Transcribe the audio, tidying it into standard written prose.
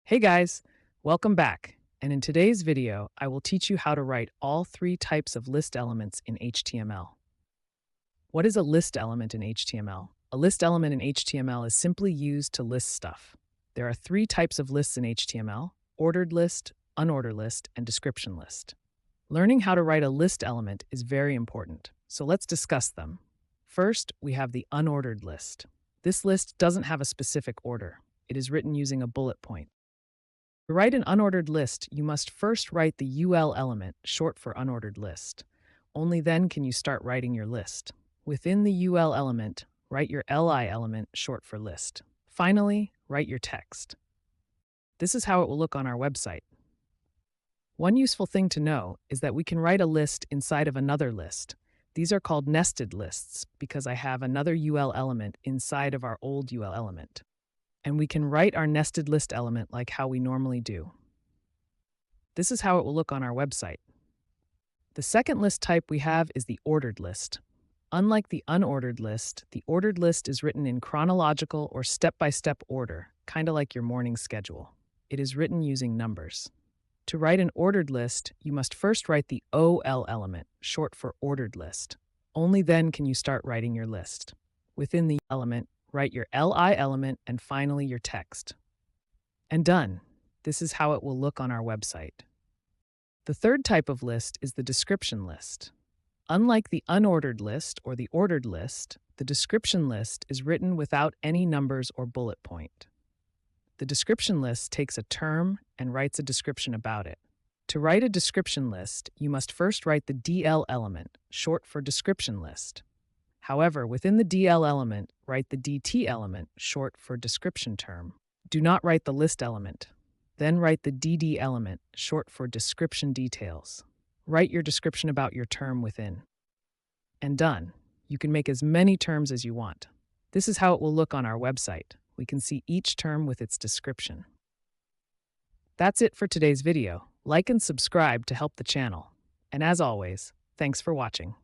Hey guys, welcome back. And in today's video, I will teach you how to write all three types of list elements in HTML. What is a list element in HTML? A list element in HTML is simply used to list stuff. There are three types of lists in HTML: ordered list, unordered list, and description list. Learning how to write a list element is very important, so let's discuss them. First, we have the unordered list. This list doesn't have a specific order. It is written using a bullet point. To write an unordered list, you must first write the UL element, short for unordered list. Only then can you start writing your list. Within the UL element, write your LI element, short for list. Finally, write your text. This is how it will look on our website. One useful thing to know is that we can write a list inside of another list. These are called nested lists because I have another UL element inside of our old UL element. And we can write our nested list element like how we normally do. This is how it will look on our website. The second list type we have is the ordered list. Unlike the unordered list, the ordered list is written in chronological or step-by-step order, kind of like your morning schedule. It is written using numbers. To write an ordered list, you must first write the OL element, short for ordered list. Only then can you start writing your list. Within the element, write your LI element and finally your text. And done. This is how it will look on our website. The third type of list is the description list. Unlike the unordered list or the ordered list, the description list is written without any numbers or bullet point. The description list takes a term and writes a description about it. To write a description list, you must first write the DL element, short for description list. However, within the DL element, write the DT element, short for description term. Do not write the list element. Then write the DD element, short for description details. Write your description about your term within. And done. You can make as many terms as you want. This is how it will look on our website. We can see each term with its description. That's it for today's video. Like and subscribe to help the channel. And as always, thanks for watching.